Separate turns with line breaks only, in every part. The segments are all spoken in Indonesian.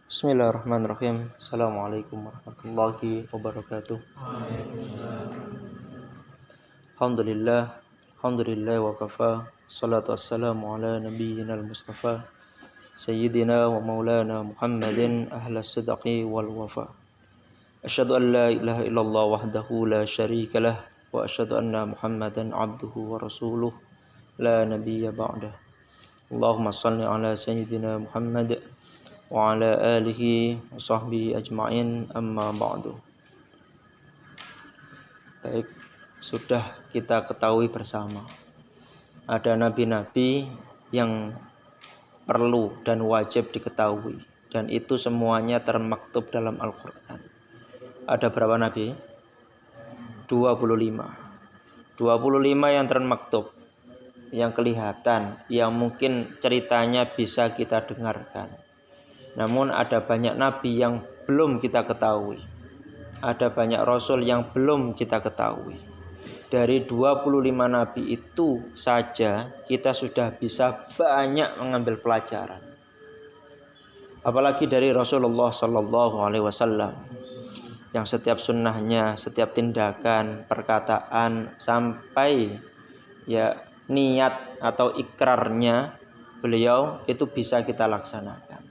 Bismillahirrahmanirrahim. Assalamualaikum warahmatullahi wabarakatuh. Alhamdulillah wa kafa. Salatu wassalamu ala nabiyyina al-mustafa Sayyidina wa maulana Muhammadin ahlas sidqi wal wafa. Asyhadu an la ilaha illallah wahdahu la syarika lah wa asyhadu anna Muhammadan abduhu wa rasuluh la nabiyya ba'dah. Allahumma shalli ala sayyidina Muhammad wa ala alihi wa sahbihi ajma'in, amma ba'du. Baik, sudah kita ketahui bersama ada nabi-nabi yang perlu dan wajib diketahui, dan itu semuanya termaktub dalam Al-Quran. Ada berapa nabi? 25 yang termaktub, yang kelihatan, yang mungkin ceritanya bisa kita dengarkan. Namun ada banyak nabi yang belum kita ketahui. Ada banyak rasul yang belum kita ketahui. Dari 25 nabi itu saja kita sudah bisa banyak mengambil pelajaran. Apalagi dari Rasulullah Sallallahu Alaihi Wasallam, yang setiap sunnahnya, setiap tindakan, perkataan, sampai niat atau ikrarnya beliau itu bisa kita laksanakan.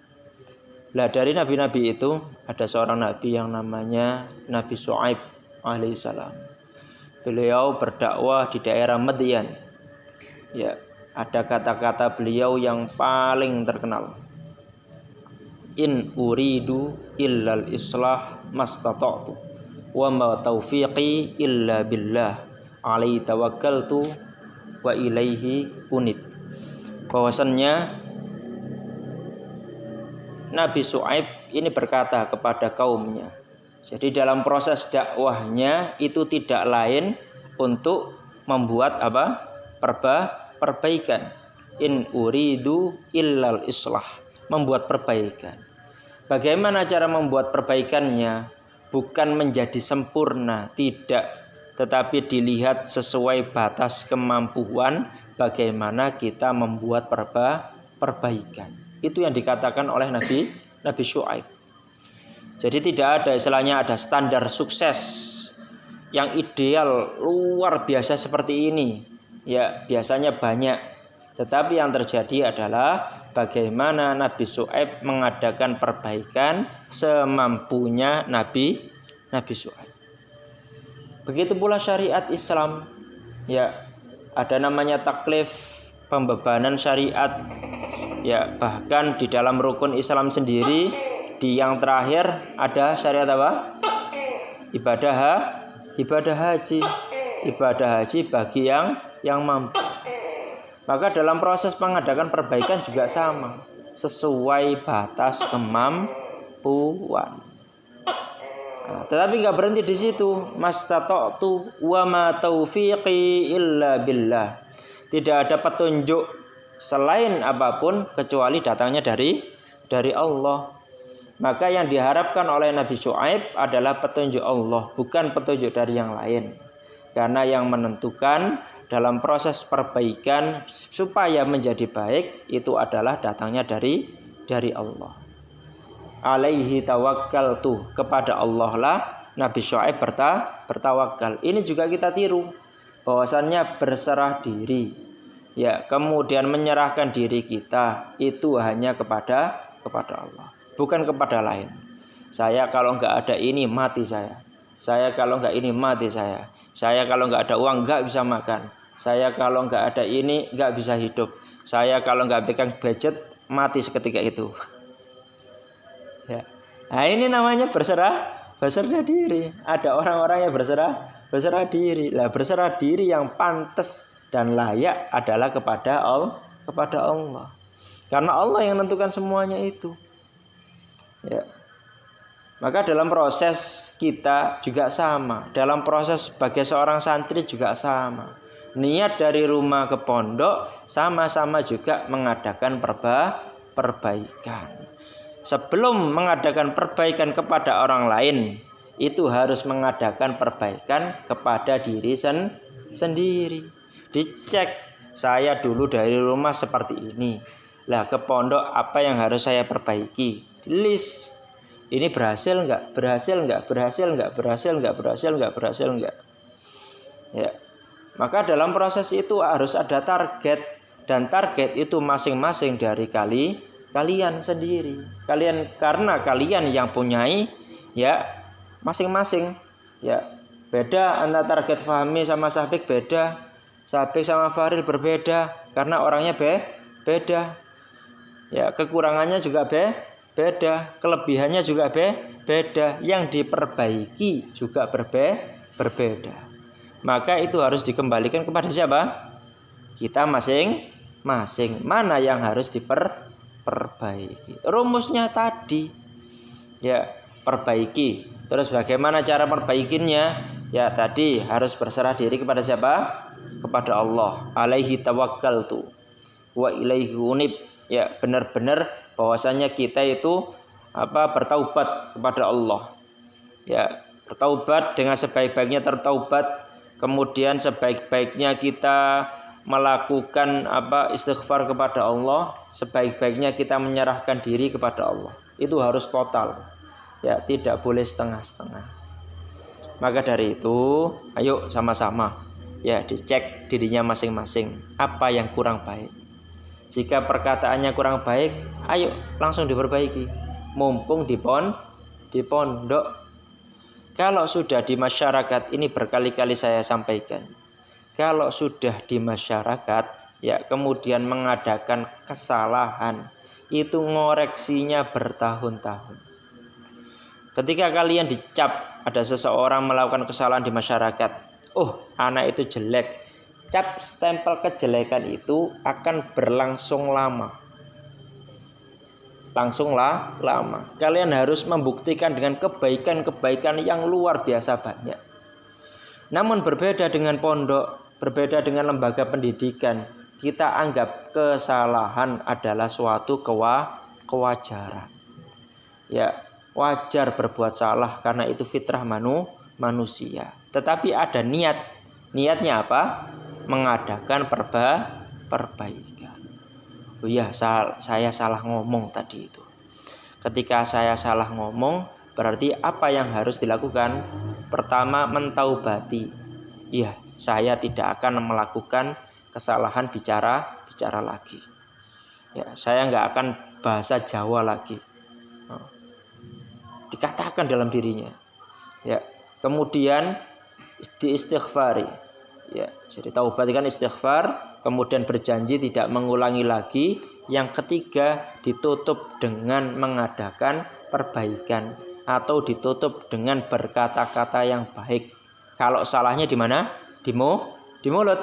Nah, dari nabi-nabi itu ada seorang nabi yang namanya Nabi Syu'aib alaihissalam. Beliau berdakwah di daerah Madyan. Ada kata-kata beliau yang paling terkenal. In uridu illal islah mastata'tu wa ma taufiqi illa billah alaihi tawakkaltu wa ilaihi unib. Bahwasannya Nabi Syu'aib ini berkata kepada kaumnya. Jadi dalam proses dakwahnya itu tidak lain untuk membuat perbaikan. In uridu illal islah, membuat perbaikan. Bagaimana cara membuat perbaikannya? Bukan menjadi sempurna, tidak, tetapi dilihat sesuai batas kemampuan bagaimana kita membuat perbaikan. Itu yang dikatakan oleh Nabi Syu'aib. Jadi tidak ada istilahnya ada standar sukses yang ideal luar biasa seperti ini. Biasanya banyak. Tetapi yang terjadi adalah bagaimana Nabi Syu'aib mengadakan perbaikan semampunya Nabi Syu'aib. Begitu pula syariat Islam. Ada namanya taklif, pembebanan syariat. Bahkan di dalam rukun Islam sendiri, di yang terakhir ada syariat apa? Ibadah haji. Ibadah haji bagi yang mampu. Maka dalam proses mengadakan perbaikan juga sama, sesuai batas kemampuan. Tetapi nggak berhenti di situ. Mastata'tu wa ma taufiqi illa billah. Tidak ada petunjuk selain apapun kecuali datangnya dari Allah. Maka yang diharapkan oleh Nabi Syu'aib adalah petunjuk Allah, bukan petunjuk dari yang lain. Karena yang menentukan dalam proses perbaikan supaya menjadi baik itu adalah datangnya dari Allah. Alaihi tawakkaltu, kepada Allah lah Nabi Syu'aib bertawakal. Ini juga kita tiru, bahwasannya berserah diri. Kemudian menyerahkan diri kita itu hanya kepada Allah, bukan kepada lain. Saya kalau enggak ada ini mati saya. Saya kalau enggak ini mati saya. Saya kalau enggak ada uang enggak bisa makan. Saya kalau enggak ada ini enggak bisa hidup. Saya kalau enggak pegang gadget mati seketika itu. Nah, ini namanya berserah diri. Ada orang-orang yang berserah diri. Lah, berserah diri yang pantas dan layak adalah kepada Allah. Karena Allah yang menentukan semuanya itu. Maka dalam proses kita juga sama. Dalam proses sebagai seorang santri juga sama. Niat dari rumah ke pondok sama-sama juga mengadakan perbaikan. Sebelum mengadakan perbaikan kepada orang lain, itu harus mengadakan perbaikan kepada diri sendiri. Dicek, saya dulu dari rumah seperti ini. Lah, ke pondok apa yang harus saya perbaiki? list. Ini berhasil enggak? Berhasil enggak? Berhasil enggak? Berhasil enggak? Berhasil enggak? Berhasil enggak? Ya. Maka dalam proses itu harus ada target, dan target itu masing-masing dari kalian sendiri. Karena kalian yang punyai ya masing-masing. Ya. Beda antara target Fahmi sama Sabik beda. Sabik sama Fahril berbeda karena orangnya beda. Ya, kekurangannya juga beda, kelebihannya juga beda, yang diperbaiki juga berbeda. Maka itu harus dikembalikan kepada siapa? Kita masing-masing. Mana yang harus diperbaiki? Rumusnya tadi. Ya, perbaiki. Terus bagaimana cara perbaikinya? Ya, tadi harus berserah diri kepada siapa? Kepada Allah. Alaihi tawakkaltu wa ilaihi unib. Ya, benar-benar bahwasanya kita itu bertaubat kepada Allah. Ya, bertaubat dengan sebaik-baiknya tertaubat, kemudian sebaik-baiknya kita melakukan istighfar kepada Allah, sebaik-baiknya kita menyerahkan diri kepada Allah. Itu harus total. Ya, tidak boleh setengah-setengah. Maka dari itu, ayo sama-sama ya dicek dirinya masing-masing apa yang kurang baik. Jika perkataannya kurang baik, ayo langsung diperbaiki. Mumpung di pondok. Kalau sudah di masyarakat, ini berkali-kali saya sampaikan. Kalau sudah di masyarakat, ya kemudian mengadakan kesalahan, itu ngoreksinya bertahun-tahun. Ketika kalian dicap ada seseorang melakukan kesalahan di masyarakat, oh anak itu jelek, cap stempel kejelekan itu akan berlangsung lama. Lama. Kalian harus membuktikan dengan kebaikan-kebaikan yang luar biasa banyak. Namun berbeda dengan pondok, berbeda dengan lembaga pendidikan, kita anggap kesalahan adalah suatu kewajaran. Ya, wajar berbuat salah karena itu fitrah manusia. Tetapi ada niat. Niatnya apa? Mengadakan perbaikan. Oh iya, saya salah ngomong tadi itu. Ketika saya salah ngomong, berarti apa yang harus dilakukan? Pertama, mentaubati. Iya, saya tidak akan melakukan kesalahan bicara lagi. Ya, saya nggak akan bahasa Jawa lagi. Dikatakan dalam dirinya. Ya, kemudian diistighfari. Ya, jadi taubat kan istighfar, kemudian berjanji tidak mengulangi lagi. Yang ketiga, ditutup dengan mengadakan perbaikan atau ditutup dengan berkata-kata yang baik. Kalau salahnya di mana? Di mulut.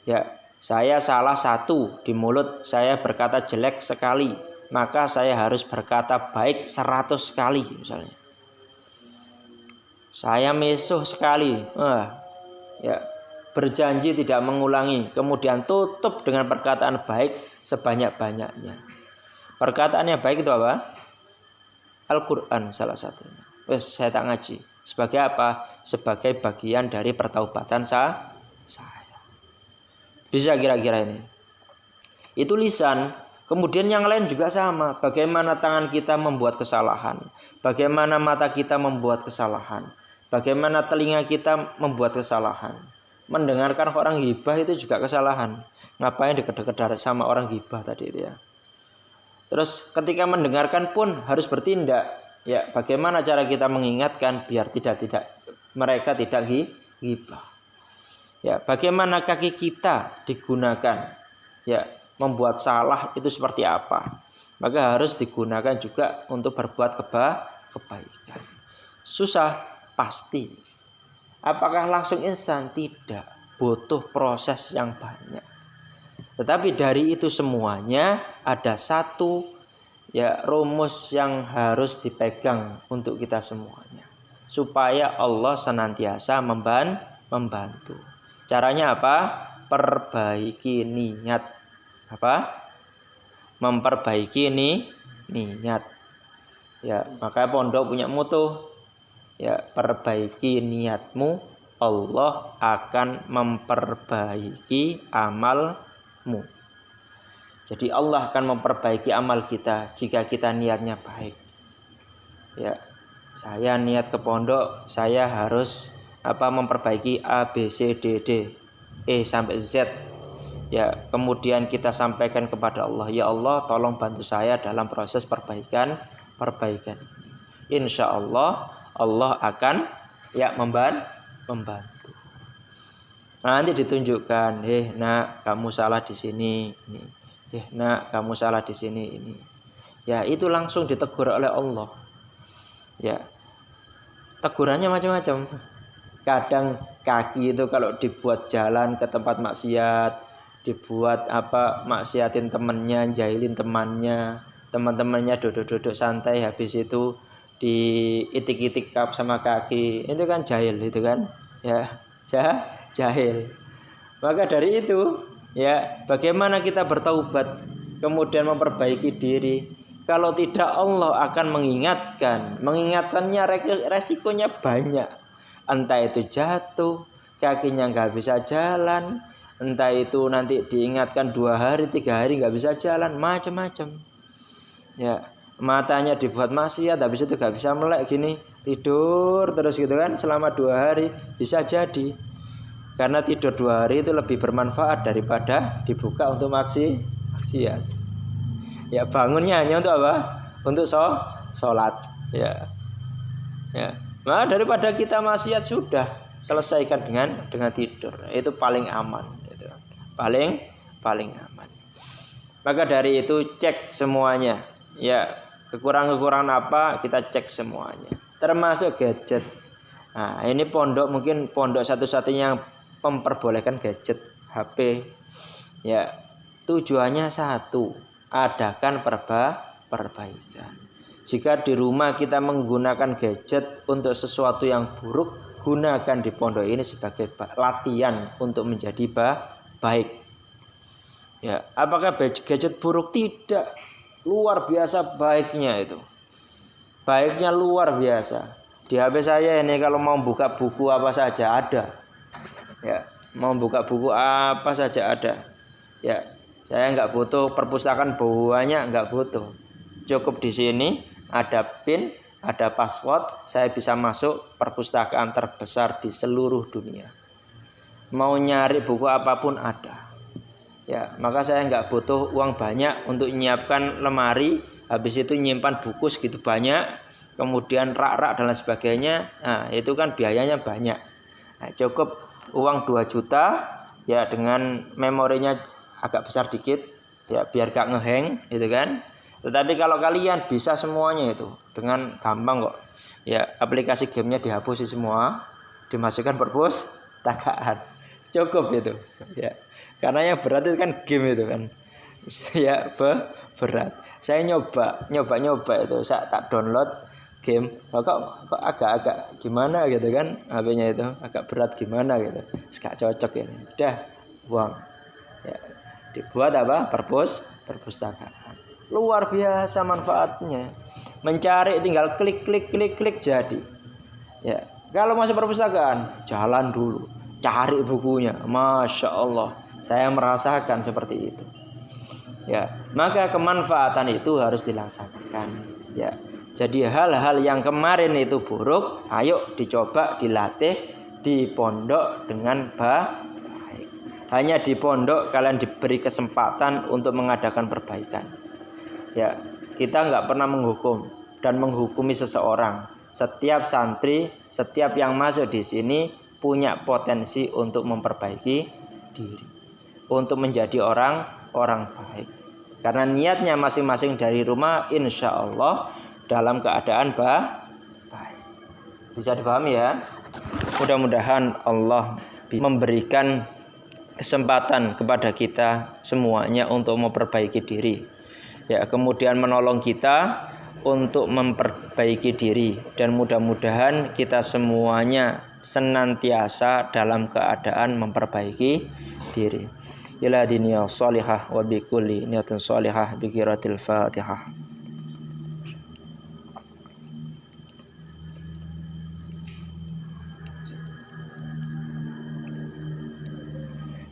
Ya, saya salah satu di mulut, saya berkata jelek sekali, maka saya harus berkata baik 100 kali misalnya. Saya mesuh sekali, ya berjanji tidak mengulangi, kemudian tutup dengan perkataan baik sebanyak-banyaknya. Perkataan yang baik itu apa? Al-Quran salah satunya. Saya tak ngaji. Sebagai apa? Sebagai bagian dari pertaubatan saya. Bisa kira-kira ini. Itu lisan. Kemudian yang lain juga sama. Bagaimana tangan kita membuat kesalahan. Bagaimana mata kita membuat kesalahan. Bagaimana telinga kita membuat kesalahan. Mendengarkan orang ghibah itu juga kesalahan. Ngapain deket-deket sama orang ghibah tadi itu ya. Terus ketika mendengarkan pun harus bertindak. Ya, bagaimana cara kita mengingatkan biar mereka tidak ghibah. Ya, bagaimana kaki kita digunakan. Ya, membuat salah itu seperti apa. Maka harus digunakan juga untuk berbuat kebaikan. Susah pasti. Apakah langsung instan? Tidak. Butuh proses yang banyak. Tetapi dari itu semuanya ada satu rumus yang harus dipegang untuk kita semuanya. Supaya Allah senantiasa membantu. Caranya apa? Perbaiki niat. Apa? Memperbaiki niat. Ya, maka pondok punya mutu. Ya, perbaiki niatmu, Allah akan memperbaiki amalmu. Jadi Allah akan memperbaiki amal kita jika kita niatnya baik. Ya, saya niat ke pondok, saya harus memperbaiki A, B, C, D, D, E sampai Z. Ya, kemudian kita sampaikan kepada Allah, ya Allah, tolong bantu saya dalam proses perbaikan ini. Insya Allah, Allah akan membantu. Nanti ditunjukkan, nak, kamu salah di sini, ini. Nak, kamu salah di sini, ini. Ya, itu langsung ditegur oleh Allah. Ya, tegurannya macam-macam. Kadang kaki itu kalau dibuat jalan ke tempat maksiat, dibuat maksiatin temannya, jahilin teman-temannya duduk-duduk santai, habis itu diitik-itik kap sama kaki, itu kan jahil, itu kan, ya, jahil. Maka dari itu, ya, bagaimana kita bertaubat kemudian memperbaiki diri? Kalau tidak, Allah akan mengingatkannya resikonya banyak. Entah itu jatuh, kakinya nggak bisa jalan, entah itu nanti diingatkan 2 hari 3 hari nggak bisa jalan, macam-macam. Ya, matanya dibuat maksiat, habis itu nggak bisa melek gini, tidur terus gitu kan selama 2 hari, bisa jadi. Karena tidur 2 hari itu lebih bermanfaat daripada dibuka untuk maksiat. Ya, bangunnya hanya untuk apa? Untuk sholat. Ya. Nah, daripada kita maksiat, sudah selesaikan dengan tidur. Itu paling aman. Itu paling aman. Maka dari itu cek semuanya. Ya, kekurangan apa kita cek semuanya. Termasuk gadget. Nah, ini mungkin pondok satu-satunya yang memperbolehkan gadget, HP. Ya, tujuannya satu, adakan perbaikan. Jika di rumah kita menggunakan gadget untuk sesuatu yang buruk, gunakan di pondok ini sebagai latihan untuk menjadi baik. Ya, apakah gadget buruk? Tidak. Luar biasa baiknya itu. Baiknya luar biasa. Di HP saya ini kalau mau buka buku apa saja ada. Ya, mau buka buku apa saja ada. Ya, saya nggak butuh perpustakaan banyak, nggak butuh. Cukup di sini ada PIN, ada password, saya bisa masuk perpustakaan terbesar di seluruh dunia. Mau nyari buku apapun ada. Ya, maka saya nggak butuh uang banyak untuk menyiapkan lemari, habis itu nyimpan buku segitu banyak, kemudian rak-rak dan lain sebagainya. Nah, itu kan biayanya banyak. Nah, cukup uang 2 juta ya, dengan memorinya agak besar dikit ya, biar gak ngehang gitu kan. Tetapi kalau kalian bisa semuanya itu dengan gampang kok. Ya, aplikasi gamenya dihapus semua, dimasukkan perpustakaan. Cukup itu. Ya. Karena yang berat itu kan game itu kan. Ya, berat. Saya nyoba itu, saya tak download game. Kok agak gimana gitu kan, HP-nya itu agak berat gimana gitu. Gak cocok ini. Udah buang. Ya. Dibuat perpustakaan. Luar biasa manfaatnya. Mencari tinggal klik jadi. Ya, kalau masuk perpustakaan, jalan dulu, cari bukunya. Masya Allah, saya merasakan seperti itu. Ya, maka kemanfaatan itu harus dilaksanakan. Ya, jadi hal-hal yang kemarin itu buruk, ayo dicoba dilatih di pondok dengan baik. Hanya di pondok kalian diberi kesempatan untuk mengadakan perbaikan. Ya, kita nggak pernah menghukum dan menghukumi seseorang. Setiap santri, setiap yang masuk di sini punya potensi untuk memperbaiki diri, untuk menjadi orang baik. Karena niatnya masing-masing dari rumah, insya Allah dalam keadaan baik. Bisa dipahami ya? Mudah-mudahan Allah memberikan kesempatan kepada kita semuanya untuk memperbaiki diri. Ya, kemudian menolong kita untuk memperbaiki diri, dan mudah-mudahan kita semuanya senantiasa dalam keadaan memperbaiki diri. Ila diniyah sholihah wa bikulli niyatin sholihah bi qiraatil Fatihah.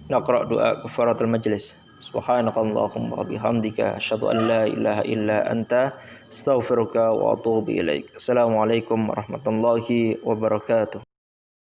Naqra doa kafaratul majlis. Subhanakallahumma wa bihamdika asyhadu an la ilaha illa anta astaghfiruka wa atubu ilaik. Assalamualaikum warahmatullahi wabarakatuh.